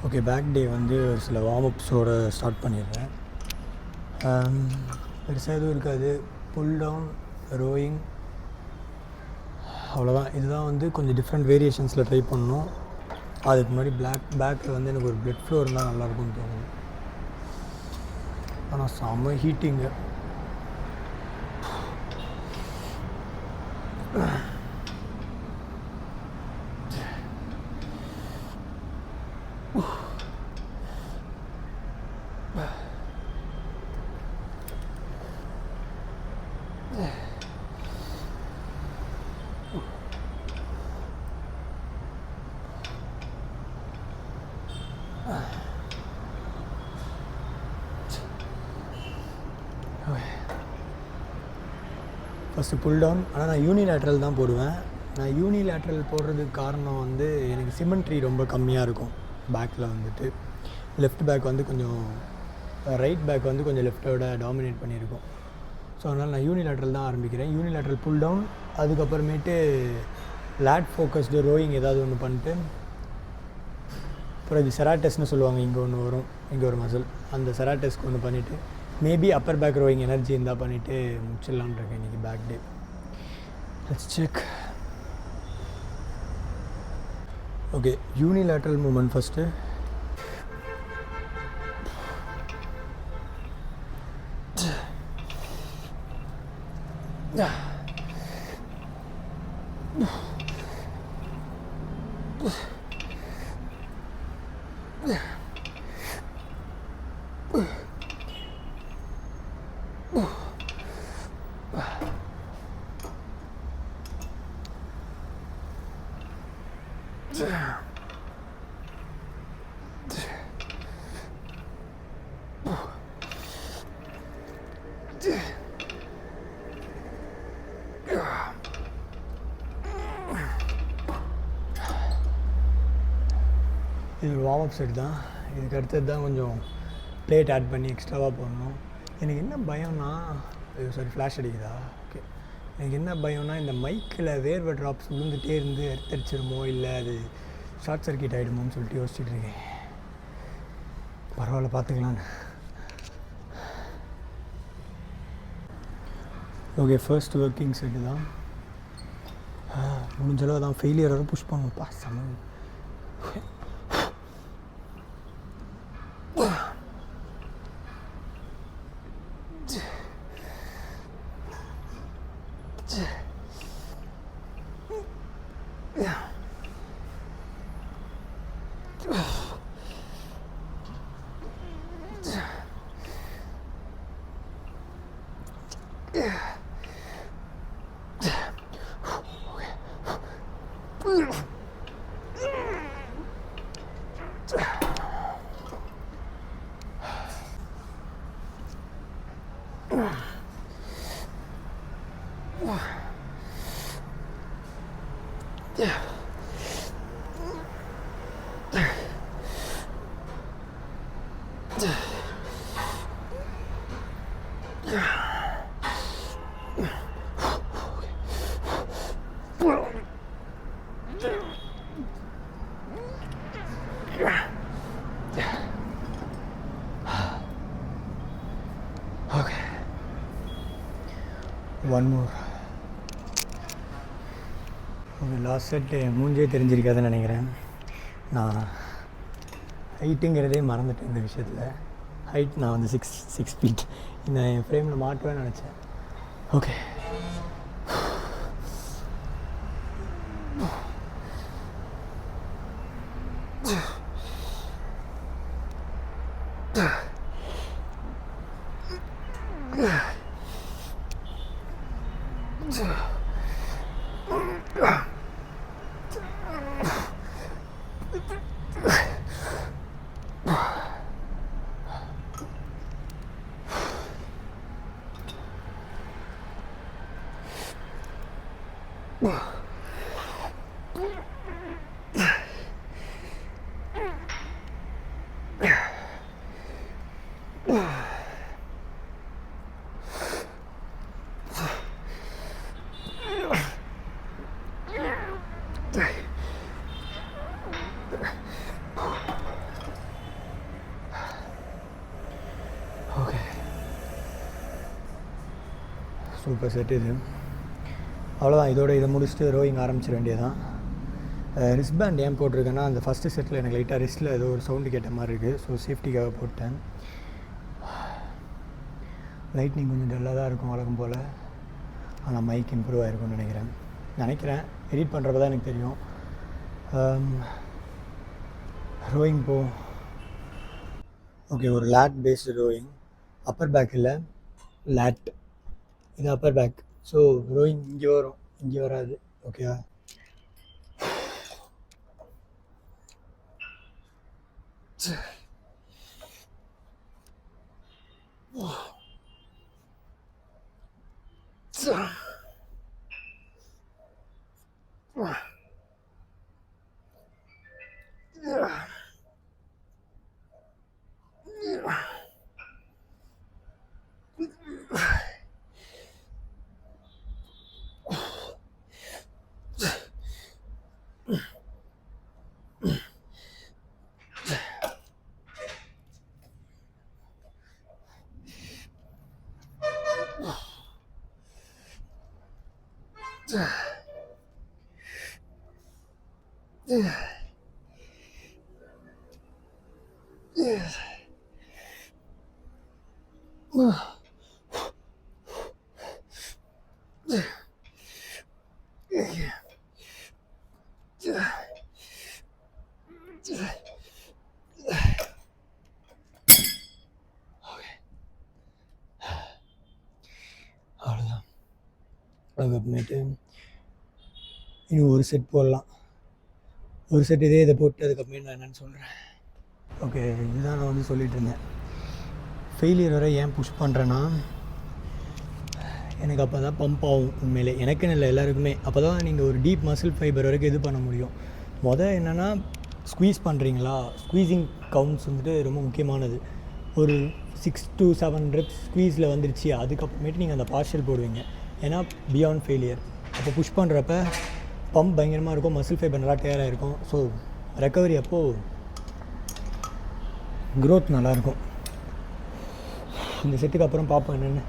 Okay, back டே வந்து ஒரு சில வார்ம் அப்ஸோடு ஸ்டார்ட் பண்ணிடுறேன். பெருசாக எதுவும் இருக்காது. புல் டவுன், ரோயிங், அவ்வளோதான். இதுதான் வந்து கொஞ்சம் டிஃப்ரெண்ட் வேரியேஷன்ஸில் ட்ரை பண்ணணும். அதுக்கு முன்னாடி பேக்கில் வந்து எனக்கு ஒரு பிளட் ஃப்ளோ இருந்தால் நல்லாயிருக்கும்னு தோணுது. ஆனால் செம்ம ஹீட்டிங்கு. First pull down. ஆனால் நான் யூனிலேட்ரல் தான் போடுவேன். நான் யூனிலேட்ரல் போடுறதுக்கு காரணம் வந்து எனக்கு சிமெண்ட்ரி ரொம்ப கம்மியாக இருக்கும் பேக்கில் வந்துட்டு. லெஃப்ட் பேக் வந்து கொஞ்சம், ரைட் பேக் வந்து கொஞ்சம் லெஃப்ட்டோட டாமினேட் பண்ணியிருக்கோம். ஸோ அதனால் நான் யூனிலேட்ரல் தான் ஆரம்பிக்கிறேன். யூனிலேட்ரல் புல் டவுன், அதுக்கப்புறமேட்டு லேட் ஃபோக்கஸ்டு ரோயிங் ஏதாவது ஒன்று பண்ணிட்டு, அப்புறம் இது செராட்டஸ்ன்னு சொல்லுவாங்க, இங்கே ஒன்று வரும், இங்கே ஒரு மசில், அந்த செராட்டஸ்க்கு ஒன்று பண்ணிவிட்டு maybe upper back rowing energy இருந்தால் பண்ணிவிட்டு முடிச்சிடலான் இருக்கேன் இன்றைக்கி back day. Let's check. Okay, unilateral movement first. இது ஒரு வார்ம் அப் செட் தான். இதுக்கு அடுத்தது தான் கொஞ்சம் பிளேட் ஆட் பண்ணி எக்ஸ்ட்ராவாக போடணும். எனக்கு என்ன பயம்னா, சாரி ஃப்ளாஷ் அடிக்குதா? ஓகே, எனக்கு என்ன பயம்னா, இந்த மைக்கில் வேர்வை ட்ராப்ஸ் விழுந்துகிட்டே இருந்து எடுத்தடிச்சிருமோ, இல்லை அது ஷார்ட் சர்க்கியூட் ஆகிடுமோன்னு சொல்லிட்டு யோசிச்சுட்டு இருக்கேன். பரவாயில்ல, பார்த்துக்கலான்னு. ஓகே, ஃபர்ஸ்ட் ஒர்க்கிங் செட்டு தான். முடிஞ்சளவு தான் ஃபெயிலியராக புஷ் பண்ணணும்ப்பா. சமம். Okay, one more. Okay, last set மூஞ்சே தெரிஞ்சிருக்காதுன்னு நினைக்கிறேன். நான் ஹைட்டுங்கிறதே மறந்துட்டேன் இந்த விஷயத்தில். ஹைட் நான் வந்து 6 ஃபீட். இந்த என் ஃப்ரேமில் மாட்டுவேன்னு நினச்சேன். ஓகே, சூப்பர் செட் இது. அவ்வளோதான், இதோட இதை முடிச்சுட்டு ரோயிங் ஆரம்பிச்சிட வேண்டியதான். ரிஸ்பேண்ட் ஏன் போட்டிருக்கேன்னா, அந்த ஃபஸ்ட்டு செட்டில் எனக்கு லைட்டாக ரிஸ்ட்டில் ஏதோ ஒரு சவுண்டு கேட்ட மாதிரி இருக்குது. ஸோ சேஃப்டிக்காக போட்டேன். லைட்னிங் கொஞ்சம் டல்லாக தான் இருக்கும் வழக்கம் போல். ஆனால் மைக் இம்ப்ரூவ் ஆகிருக்கும்னு நினைக்கிறேன். எடிட் பண்ணுறப்ப தான் எனக்கு தெரியும். ரோயிங் ஓகே, ஒரு lat based rowing. Upper back இல்லை, லேட். இது அப்பர் பேக். ஸோ ரோயிங் இங்கே வரும், இங்கே வராது. ஓகேவா? அவ்வளோதான். அதுக்கப்புறமேட்டு இன்னும் ஒரு செட் போடலாம். ஒரு செட் இதை போட்டு அதுக்கப்புறமே நான் என்னென்னு சொல்கிறேன். ஓகே, இதுதான் நான் வந்து சொல்லிகிட்டு இருந்தேன். ஃபெயிலியர் வரை ஏன் புஷ் பண்ணுறேன்னா, எனக்கு அப்போ தான் பம்ப் ஆகும். உண்மையிலே எனக்குன்னு இல்லை, எல்லாருக்குமே. அப்போ தான் நீங்கள் ஒரு டீப் மசில் ஃபைபர் வரைக்கும் இது பண்ண முடியும். என்னென்னா ஸ்குவீஸ் பண்ணுறீங்களா, ஸ்குவீஸிங் கவுண்ட்ஸ் வந்துட்டு ரொம்ப முக்கியமானது. ஒரு 6 to 7 reps ஸ்குவீஸில் வந்துருச்சு, அதுக்கப்புறமேட்டு நீங்கள் அந்த பார்ஷியல் போடுவீங்க. ஏன்னா பியாண்ட் ஃபெயிலியர். அப்போ புஷ் பண்ணுறப்ப பம்ப் பயங்கரமாக இருக்கும், மசில் ஃபைபர் நல்லா டேராக இருக்கும். ஸோ ரெக்கவரி அப்போது க்ரோத் நல்லாயிருக்கும். இந்த செட்டுக்கு அப்புறம் பார்ப்போம் என்னென்னு.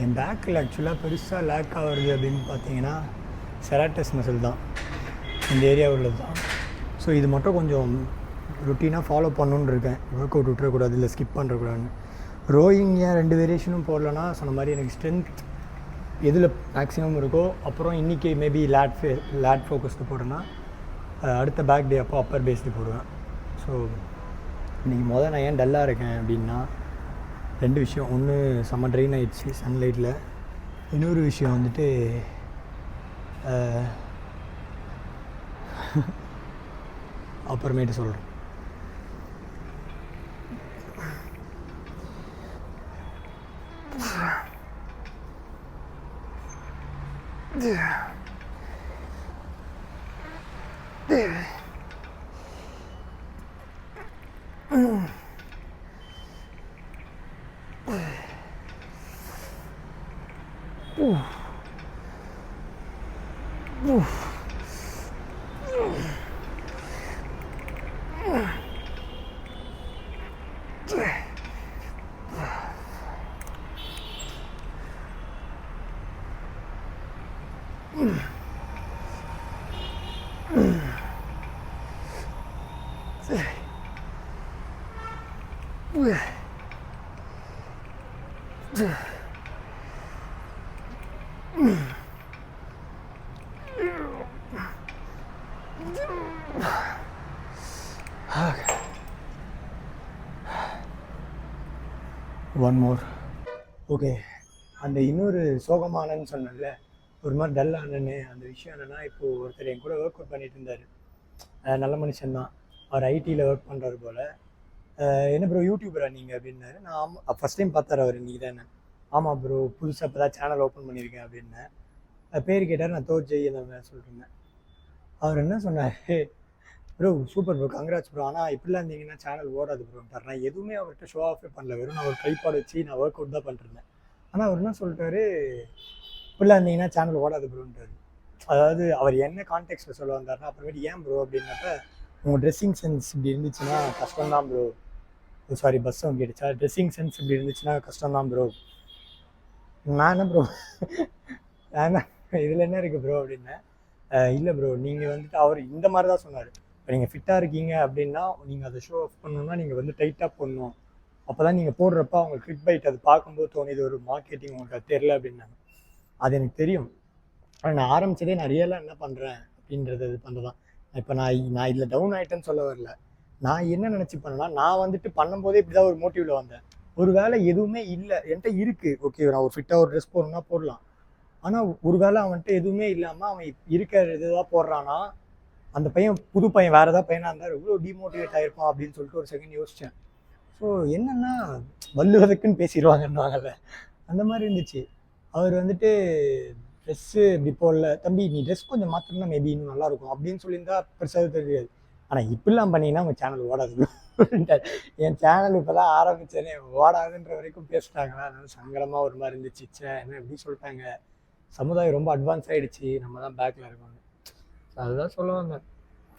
என் பேக்கில் ஆக்சுவலாக பெருசாக லேக் ஆகுறது அப்படின்னு பார்த்தீங்கன்னா செராட்டஸ் மசில் தான், இந்த ஏரியா உள்ளது தான். ஸோ இது மட்டும் கொஞ்சம் ருட்டீனாக ஃபாலோ பண்ணணுன்னு இருக்கேன். ஒர்க் அவுட் விட்டுறக்கூடாது, இல்லை ஸ்கிப் பண்ணுறக்கூடாதுன்னு. ரோயிங் ஏன் 2 வேரியேஷனும் போடலன்னா, சொன்ன மாதிரி எனக்கு ஸ்ட்ரென்த் எதில் மேக்ஸிமம் இருக்கோ, அப்புறம் இன்றைக்கி மேபி லேட் ஃபோக்கஸ்டு போடுறேன்னா அடுத்த பேக் டே அப்போ அப்பர் பேஸ்டு போடுவேன். ஸோ இன்றைக்கி நான் ஏன் டல்லாக இருக்கேன் அப்படின்னா 2 விஷயம். ஒன்று செம்ம ட்ரெயின் ஆகிடுச்சு சன்லைட்டில். இன்னொரு விஷயம் வந்துட்டு அப்புறமேட்டு சொல்கிறேன். One more. ஓகே, அந்த இன்னொரு சோகமானன்னு சொன்னேன்ல, ஒரு மாதிரி டல் ஆனன்னு, அந்த விஷயம் என்னென்னா, இப்போது ஒருத்தர் என் கூட ஒர்க் அவுட் பண்ணிட்டு இருந்தார். நல்ல மனுஷன்தான். அவர் ஐடியில் ஒர்க் பண்ணுறாரு போல். என்ன ப்ரோ யூடியூபரா நீங்கள் அப்படின்னாரு. நான் ஆமாம், ஃபஸ்ட் டைம் பார்த்தாரு அவர் இன்றைக்கி தானே. ஆமாம் ப்ரோ, புதுசாக இப்போ தான் சேனல் ஓப்பன் பண்ணியிருக்கேன் அப்படின்னேன். பேர் கேட்டார். நான் தோஜய் அந்த மாதிரி சொல்லிட்டுருந்தேன். அவர் என்ன சொன்னார், bro super bro, congrats bro, ஆனால் இப்படிலாம் இருந்தீங்கன்னா சேனல் ஓடாது ப்ரோன்ட்டார். நான் எதுவுமே அவர்கிட்ட ஷோ ஆஃபே பண்ணல, வெறும் நான் ஒரு ட்ரைபாட் வச்சு நான் ஒர்க் அவுட் தான் பண்ணிருந்தேன். ஆனால் அவர் என்ன சொல்லிட்டாரு, இப்படிலாம் இருந்தீங்கன்னா சேனல் ஓடாது ப்ரோன்ட்டார். அதாவது அவர் என்ன கான்டெக்ட்டில் சொல்ல வந்தார்னா, அப்புறமேட்டு ஏன் ப்ரோ அப்படின்னப்ப, உங்கள் ட்ரெஸ்ஸிங் சென்ஸ் இப்படி இருந்துச்சுன்னா கஷ்டம்தான் ப்ரோ. சாரி, பஸ் அவங்க கேட்டுச்சா. ட்ரெஸ்ஸிங் சென்ஸ் இப்படி இருந்துச்சுன்னா கஷ்டம்தான் ப்ரோ. நான் என்ன ப்ரோ நான் இதில் என்ன இருக்குது ப்ரோ அப்படின்னேன். இல்லை ப்ரோ, நீங்கள் வந்துட்டு அவர் இந்த மாதிரி தான் சொன்னார். இப்போ நீங்கள் ஃபிட்டாக இருக்கீங்க அப்படின்னா நீங்கள் அதை ஷோ ஆஃப் பண்ணணுன்னா நீங்கள் வந்து டைட்டாக போடணும். அப்போ தான் நீங்கள் போடுறப்ப அவங்க கிளிக் பைட் அது பார்க்கும்போது தோணுது, ஒரு மார்க்கெட்டிங் உங்களுக்கு அது தெரில அப்படின்னாங்க. அது எனக்கு தெரியும். ஆனால் நான் ஆரம்பித்ததே நான் ரியலாக என்ன பண்ணுறேன் அப்படின்றது இது பண்ணுறதான். இப்போ நான் இதில் டவுன் ஆகிட்டேன்னு சொல்ல வரல. நான் என்ன நினச்சி பண்ணேன்னா, நான் வந்துட்டு பண்ணும்போதே இப்படி தான் ஒரு மோட்டிவில் வந்தேன். ஒரு வேளை எதுவுமே இல்லை, என்கிட்ட இருக்குது, ஓகே நான் ஒரு ஃபிட்டாக ஒரு ட்ரெஸ் போடணுன்னா போடலாம். ஆனால் ஒரு வேளை அவன்கிட்ட எதுவுமே இல்லாமல் அவன் இருக்கிற இதுதான் போடுறான்னா, அந்த பையன் புது பையன் வேறு ஏதாவது பையனாக இருந்தால் இவ்வளோ டிமோட்டிவேட் ஆகிருப்பான் அப்படின்னு சொல்லிட்டு ஒரு செகண்ட் யோசித்தேன். ஸோ என்னென்னா, வள்ளுவதற்குன்னு பேசிடுவாங்கன்னுவாங்கல்ல, அந்த மாதிரி இருந்துச்சு. அவர் வந்துட்டு ட்ரெஸ்ஸு இப்படி போடல தம்பி, நீ ட்ரெஸ் கொஞ்சம் மாற்றினா மேபி இன்னும் நல்லாயிருக்கும் அப்படின்னு சொல்லியிருந்தா பெருசாக தெரியாது. ஆனால் இப்படிலாம் பண்ணிங்கன்னா உங்கள் சேனல் ஓடாது. என் சேனல் இப்போ தான் ஆரம்பித்தேனே ஓடாதுன்ற வரைக்கும் பேசிட்டாங்களா, அதனால சங்கடமாக ஒரு மாதிரி இருந்துச்சு. என்ன எப்படி சொல்லிட்டாங்க, சமுதாயம் ரொம்ப அட்வான்ஸ் ஆகிடுச்சு, நம்ம தான் பேக்கில் இருக்கோம். அதுதான் சொல்ல வந்தேன்.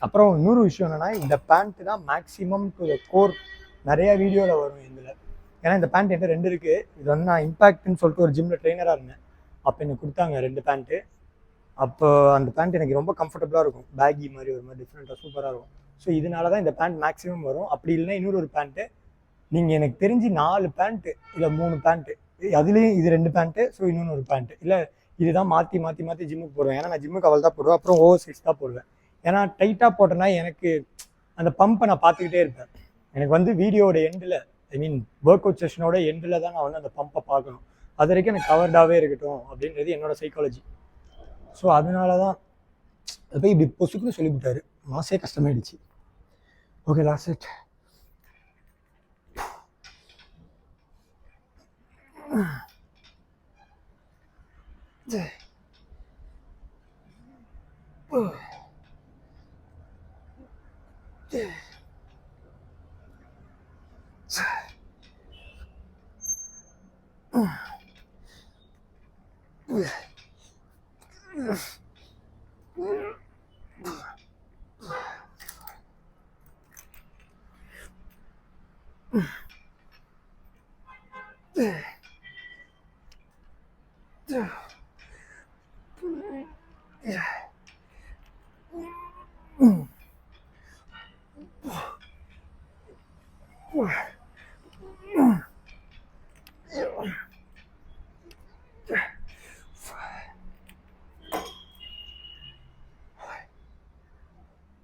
அப்புறம் இன்னொரு விஷயம் என்னென்னா, இந்த பேண்ட்டு தான் மேக்ஸிமம் டு த கோர் நிறையா வீடியோவில் வரும் இதில். ஏன்னா இந்த பேண்ட் என்கிட்ட 2 இருக்குது. இது வந்து நான் இம்பேக்ட்னு சொல்லிட்டு ஒரு ஜிம்மில் ட்ரெயினராக இருந்தேன். அப்போ எனக்கு கொடுத்தாங்க 2 பேண்ட்டு. அப்போ அந்த பேண்ட் எனக்கு ரொம்ப கம்ஃபர்டபுளாக இருக்கும், பேகி மாதிரி ஒரு மாதிரி டிஃப்ரெண்ட்டாக சூப்பராக இருக்கும். ஸோ இதனால தான் இந்த பேண்ட் மேக்ஸிமம் வரும். அப்படி இல்லைன்னா இன்னொரு பேண்ட்டு, நீங்கள் எனக்கு தெரிஞ்சு 4 பேண்ட்டு இல்லை 3 பேண்ட்டு, அதுலேயும் இது 2 பேண்ட்டு, ஸோ இன்னொன்று ஒரு பேண்ட்டு, இல்லை இதுதான் மாற்றி மாற்றி மாற்றி ஜிம்முக்கு போடுவேன். ஏன்னா நான் ஜிம்முக்கு அவள் தான் போடுவேன், அப்புறம் ஓவர் சைஸ் தான் போடுவேன். ஏன்னா டைட்டாக போட்டேன்னா எனக்கு அந்த பம்பை நான் பார்த்துக்கிட்டே இருப்பேன். எனக்கு வந்து வீடியோட எண்டில், ஐ மீன் ஒர்க் அவுட் செஷனோட எண்டில் தான் நான் வந்து அந்த பம்பை பார்க்கணும். அது வரைக்கும் எனக்கு கவர்டாகவே இருக்கட்டும் அப்படின்றது என்னோடய சைக்காலஜி. ஸோ அதனால தான் அது போய் இப்படி பொசுக்குன்னு சொல்லிவிட்டாரு. மாசே கஷ்டமாயிடுச்சு. Okay, last it.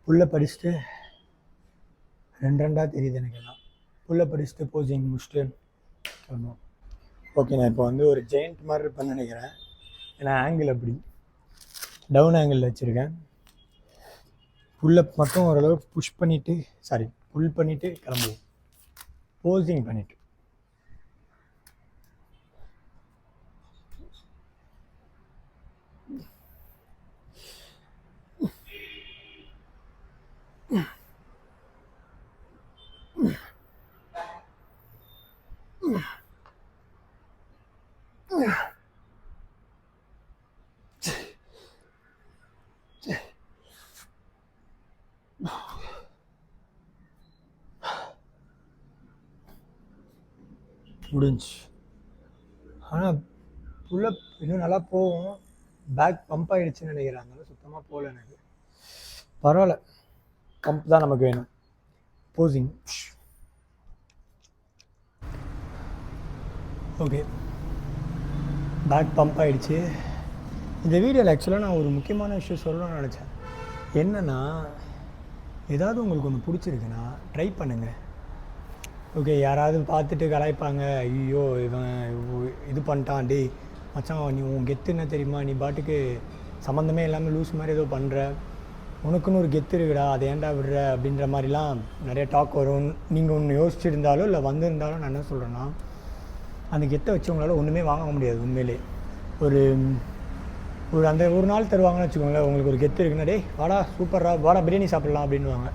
புல்லை படிச்சுட்டு 2 தெரியுது எனக்கு எல்லாம். புல்லை படிச்சுட்டு போசிங் முடிச்சுட்டு சொல்லணும். ஓகே, நான் இப்போ வந்து ஒரு ஜெயிண்ட் மாதிரி இருப்பேன்னு நினைக்கிறேன். ஏன்னா ஆங்கிள் அப்படி டவுன் ஆங்கிளில் வச்சுருக்கேன். புல்லை மட்டும் ஓரளவுக்கு புஷ் பண்ணிவிட்டு, புல் பண்ணிவிட்டு கிளம்புவோம். போசிங் பண்ணிவிட்டு முடிஞ்சு. ஆனால் புல்லப் இன்னும் நல்லா போகும். பேக் பம்ப் ஆகிடுச்சுன்னு நினைக்கிறேன், அதனால சுத்தமாக போகல எனக்கு. பரவாயில்ல, பம்ப் தான் நமக்கு வேணும். போசிங். ஓகே, பேக் பம்ப் ஆகிடுச்சு. இந்த வீடியோவில் ஆக்சுவலாக நான் ஒரு முக்கியமான விஷயம் சொல்லணும்னு நினச்சேன். என்னென்னா, ஏதாவது உங்களுக்கு ஒன்று பிடிச்சிருக்குன்னா ட்ரை பண்ணுங்கள். ஓகே, யாராவது பார்த்துட்டு கலாய்ப்பாங்க, ஐயோ இவன் இது பண்ணிட்டான், டேய் மச்சான் நீ உன் கெத்து என்ன தெரியுமா, நீ பாட்டுக்கு சம்மந்தமே இல்லாமல் லூஸ் மாதிரி ஏதோ பண்ணுற, உனக்குன்னு ஒரு கெத்து இருக்குடா, அதை ஏன்டா விடுற அப்படின்ற மாதிரிலாம் நிறைய டாக் வரும். நீங்கள் ஒன்று யோசிச்சுருந்தாலும் இல்லை வந்திருந்தாலும் நான் என்ன சொல்கிறேன்னா, அந்த கெத்தை வச்சவங்களால ஒன்றுமே வாங்க முடியாது உண்மையிலே. ஒரு ஒரு அந்த ஒரு நாள் தருவாங்கன்னு வச்சுக்கோங்களேன், உங்களுக்கு ஒரு கெத்து இருக்குன்னா, டேய் வாடா சூப்பர்ரா வாடா பிரியாணி சாப்பிட்லாம் அப்படின்வாங்க,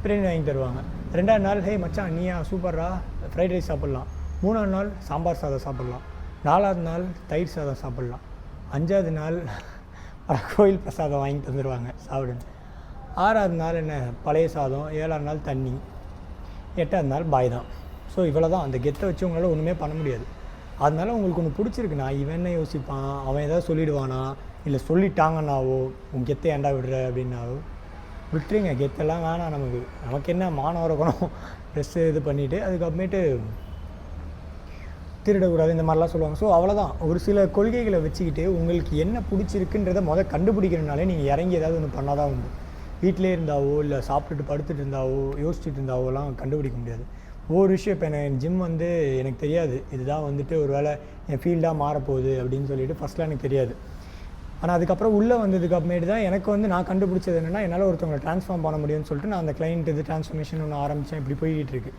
பிரியாணி வாங்கி தருவாங்க. 2ஆவது நாள் ஹே மச்சான் நீயா சூப்பர்ரா ஃப்ரைட் ரைஸ் சாப்பிட்லாம். 3ஆவது நாள் சாம்பார் சாதம் சாப்பிட்லாம். 4ஆவது நாள் தயிர் சாதம் சாப்பிட்லாம். 5ஆவது நாள் கோயில் பிரசாதம் வாங்கி தந்துடுவாங்க சாப்பிடுங்க. 6ஆவது நாள் என்ன பழைய சாதம். 7ஆவது நாள் தண்ணி. 8ஆவது நாள் பாய் தான். ஸோ இவ்வளோ தான். அந்த கெத்தை வச்சு உங்களால் ஒன்றுமே பண்ண முடியாது. அதனால உங்களுக்கு ஒன்று பிடிச்சிருக்குண்ணா, இவன் என்ன யோசிப்பான், அவன் எதாவது சொல்லிவிடுவானா, இல்லை சொல்லிட்டாங்கன்னாவோ உன் கெத்தை ஏண்டா விடுற அப்படின்னாவோ விட்டுருங்க. கெத்தெல்லாம் வேணாம் நமக்கு. நமக்கு என்ன மானம் இருக்கணும், ட்ரெஸ்ஸு இது பண்ணிவிட்டு அதுக்கப்புறமேட்டு திருடக்கூடாது இந்த மாதிரிலாம் சொல்லுவாங்க. ஸோ அவ்வளோதான். ஒரு சில கொள்கைகளை வச்சுக்கிட்டு உங்களுக்கு என்ன பிடிச்சிருக்குன்றதை கண்டுபிடிக்கிறனாலே நீங்கள் இறங்கி ஏதாவது ஒன்று பண்ணால் தான் உண்டு. வீட்டிலே இருந்தாவோ இல்லை சாப்பிட்டுட்டு படுத்துட்டு இருந்தாவோ யோசிச்சுட்டு இருந்தாவோலாம் கண்டுபிடிக்க முடியாது. ஒவ்வொரு விஷயம் இப்போ எனக்கு ஜிம் எனக்கு தெரியாது, இதுதான் ஒரு வேளை என் ஃபீல்டாக மாறப்போகுது அப்படின்னு சொல்லிட்டு ஃபஸ்ட்லாம் எனக்கு தெரியாது. ஆனால் அதுக்கப்புறம் உள்ளே வந்ததுக்கு அப்புறமேட்டு தான் எனக்கு நான் கண்டுபிடிச்சது என்னென்னா, என்னால் ஒருத்தவங்களை ட்ரான்ஸ்ஃபார்ம் பண்ண முடியும்னு சொல்லிட்டு நான் அந்த கிளைண்ட் ட்ரான்ஸ்ஃபர்மேஷன் ஒன்று ஆரம்பித்தேன். இப்படி போய்கிட்டு இருக்குது.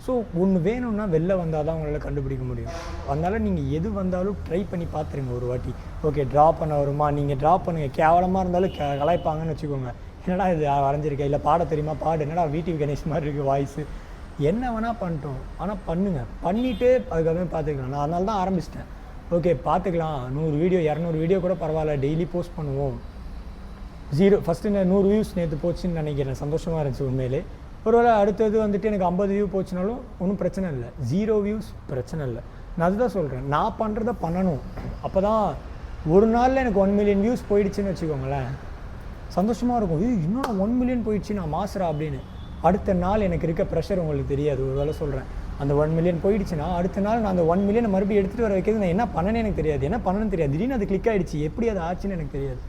ஸோ ஒன்று வேணும்னா வெளில வந்தால் தான் உங்களால் கண்டுபிடிக்க முடியும். அதனால் நீங்கள் எது வந்தாலும் ட்ரை பண்ணி பார்த்துருங்க ஒரு வாட்டி. ஓகே ட்ரா பண்ண வருமா, நீங்கள் ட்ரா பண்ணுங்கள். கேவலமாக இருந்தாலும் கலாய்ப்பாங்கன்னு வச்சுக்கோங்க, என்னடா இது வரைஞ்சிருக்கேன், இல்லை பாட தெரியுமா பாடு, என்னடா வீட்டு கணேஷ் மாதிரி இருக்குது வாய்ஸு, என்ன வேணால் பண்ணிட்டோம். ஆனால் பண்ணுங்கள், பண்ணிவிட்டு அதுக்கப்புறம் பார்த்துக்கலாம். நான் அதனால தான் ஆரம்பிச்சிட்டேன். ஓகே பார்த்துக்கலாம், 100 வீடியோ 200 வீடியோ கூட பரவாயில்ல, டெய்லி போஸ்ட் பண்ணுவோம். ஃபஸ்ட்டு 100 வியூஸ் நேற்று போச்சுன்னு நினைக்கிறேன், சந்தோஷமாக இருந்துச்சு உண்மையிலே. ஒருவேளை அடுத்தது எனக்கு 50 வியூ போச்சுனாலும் ஒன்றும் பிரச்சனை இல்லை, 0 வியூஸ் பிரச்சனை இல்லை. நான் அதுதான் சொல்கிறேன், நான் பண்ணுறத பண்ணணும். அப்போ தான் ஒரு நாளில் எனக்கு 1 மில்லியன் வியூஸ் போயிடுச்சுன்னு வச்சுக்கோங்களேன், சந்தோஷமாக இருக்கும். இன்னும் 1 மில்லியன் போயிடுச்சு நான் மாசுறா அப்படின்னு. அடுத்த நாள் எனக்கு இருக்க ப்ரெஷர் உங்களுக்கு தெரியாது. ஒரு வேளை சொல்கிறேன், அந்த 1 மில்லியன் போயிடுச்சுன்னா அடுத்த நாள் நான் அந்த 1 மில்லியனை மறுபடியும் எடுத்துகிட்டு வர வைக்கிறது, நான் என்ன பண்ணனே எனக்கு தெரியாது, என்ன பண்ணணும்னு தெரியாது. திடீர்னு அது கிளிக் ஆகிடுச்சு, எப்படி அது ஆச்சுன்னு எனக்கு தெரியாது.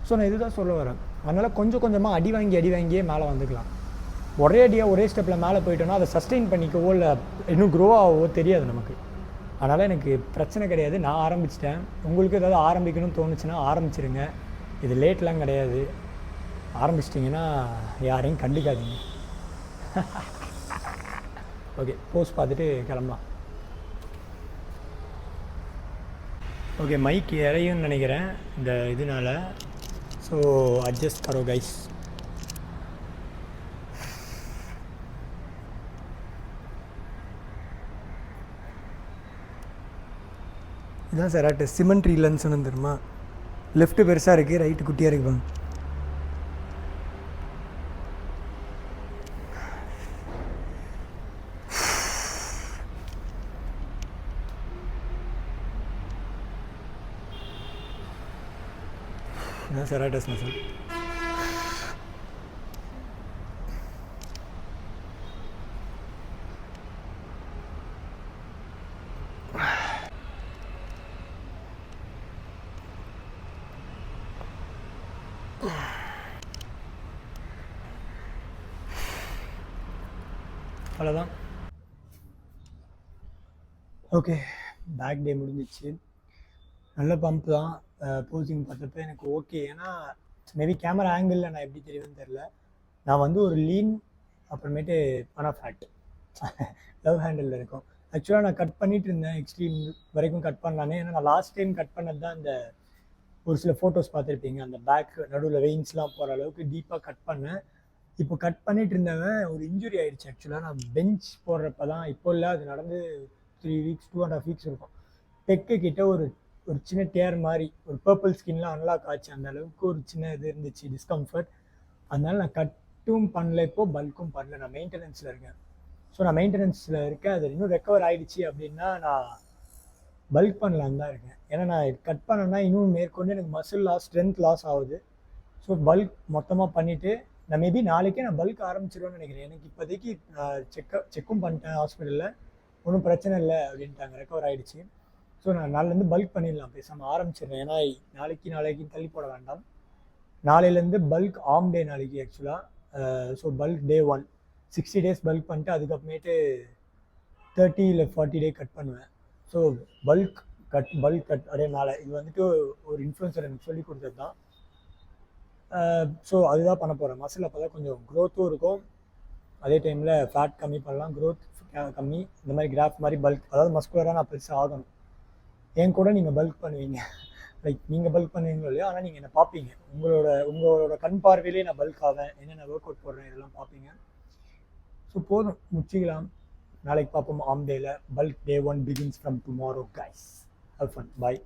ஸோ நான் இதுதான் சொல்ல வரேன். அதனால் கொஞ்சம் கொஞ்சமாக அடி வாங்கியே மேலே வந்துக்கலாம். ஒரே அடியாக ஒரே ஸ்டெப்பில் மேலே போயிட்டோன்னா அதை சஸ்டெயின் பண்ணிக்கவோ இல்லை இன்னும் க்ரோ ஆகவோ தெரியாது நமக்கு. அதனால் எனக்கு பிரச்சனை கிடையாது, நான் ஆரம்பிச்சிட்டேன். உங்களுக்கு ஏதாவது ஆரம்பிக்கணும்னு தோணுச்சுன்னா ஆரம்பிச்சிருங்க, இது லேட்லாம் கிடையாது. ஆரம்பிச்சிட்டிங்கன்னா யாரையும் கண்டுக்காதீங்க. ஓகே போஸ்ட் பார்த்துட்டு கிளம்பலாம். ஓகே மைக் இறையும்னு நினைக்கிறேன் இந்த இதனால். ஸோ அட்ஜஸ்ட் கரோ கைஸ். இதுதான் சார் சிமெண்ட்ரி லென்ஸ்னு தெரியுமா, லெஃப்ட்டு பெருசாக இருக்குது, ரைட்டு குட்டியாக இருக்குப்பாங்க. இதுதான் செராட்டஸ்னா சார். அவ்வளோதான். ஓகே பேக் டே முடிஞ்சிச்சு. நல்ல பம்ப் தான். போசிங் பார்த்தப்ப எனக்கு ஓகே. ஏன்னா மேபி கேமரா ஆங்கிளில் நான் எப்படி தெரியுதுன்னு தெரில. நான் ஒரு லீன் அப்புறமேட்டு ஆனால் ஃபேட் லவ் ஹேண்டில் இருக்கும். ஆக்சுவலாக நான் கட் பண்ணிகிட்டு இருந்தேன், எக்ஸ்ட்ரீம் வரைக்கும் கட் பண்ணலான்னு. ஏன்னா நான் லாஸ்ட் டைம் கட் பண்ணது தான் அந்த ஒரு சில ஃபோட்டோஸ் பார்த்துருப்பீங்க, அந்த பேக் நடுவில் வெயின்ஸ்லாம் போகிற அளவுக்கு டீப்பாக கட் பண்ணேன். இப்போ கட் பண்ணிகிட்டு இருந்தவன் ஒரு இன்ஜுரி ஆகிடுச்சு. ஆக்சுவலாக நான் பெஞ்ச் போடுறப்ப தான், இப்போ இல்லை, அது நடந்து 3 வீக்ஸ் 2.5 வீக்ஸ் இருக்கும். பெக்கு கிட்ட ஒரு சின்ன டேர் மாதிரி ஒரு பர்பிள் ஸ்கின்லாம் அன்லாக் ஆச்சு. அந்த அளவுக்கு ஒரு சின்ன இது இருந்துச்சு, டிஸ்கம்ஃபர்ட். அதனால நான் கட்டும் பண்ணல, இப்போது பல்க்கும் பண்ணல. நான் மெயின்டெனன்ஸில் இருக்கேன். ஸோ நான் மெயின்டெனன்ஸில் இருக்கேன். அது இன்னும் ரெக்கவர் ஆகிடுச்சு அப்படின்னா நான் பல்க் பண்ணலான்னு தான் இருக்கேன். ஏன்னா நான் கட் பண்ணேன்னா இன்னும் மேற்கொண்டு எனக்கு மசில் லாஸ், ஸ்ட்ரென்த் லாஸ் ஆகுது. ஸோ பல்க் மொத்தமாக பண்ணிவிட்டு நான் மேபி நாளைக்கே நான் பல்க் ஆரம்பிச்சிடுவேன்னு நினைக்கிறேன். எனக்கு இப்போதைக்கு செக்கும் பண்ணிட்டேன் ஹாஸ்பிட்டலில், ஒன்றும் பிரச்சனை இல்லை அப்படின்ட்டாங்க, ரெக்கவர் ஆகிடுச்சு. ஸோ நான் நாளிலேருந்து பல்க் பண்ணிடலாம், பேசாமல் ஆரம்பிச்சிடுறேன். ஏன்னா நாளைக்கு தள்ளி போட வேண்டாம். நாளையிலேருந்து பல்க் ஆம் டே நாளைக்கு ஆக்சுவலாக. ஸோ பல்க் டே 1 60 டேஸ் பல்க் பண்ணிட்டு அதுக்கப்புறமேட்டு 30 இல்லை 40 டே கட் பண்ணுவேன். ஸோ பல்க் கட் அதே மேலே இது வந்துட்டு ஒரு இன்ஃப்ளூயன்சர் எனக்கு சொல்லி கொடுத்தது தான். ஸோ அதுதான் பண்ண போகிறேன். மசில் அப்போ தான் கொஞ்சம் க்ரோத்தும் இருக்கும், அதே டைமில் ஃபேட் கம்மி பண்ணலாம், க்ரோத் கம்மி. இந்த மாதிரி கிராஃப் மாதிரி பல்க், அதாவது மஸ்குலராக நான் பெருசாக ஆகணும். என் கூட நீங்கள் பல்க் பண்ணுவீங்க, லைக் நீங்கள் பல்க் பண்ணுவீங்களோ இல்லையோ, ஆனால் நீங்கள் என்னை பார்ப்பீங்க. உங்களோட கண் பார்வையிலே நான் பல்க் ஆவேன், என்னென்ன ஒர்க் அவுட் போடுறேன் இதெல்லாம் பார்ப்பீங்க. ஸோ போதும், முடிச்சிக்கலாம். நாளைக்கு பார்ப்போம் ஆம் டேல. Bulk day 1 begins from tomorrow guys. Have fun. Bye.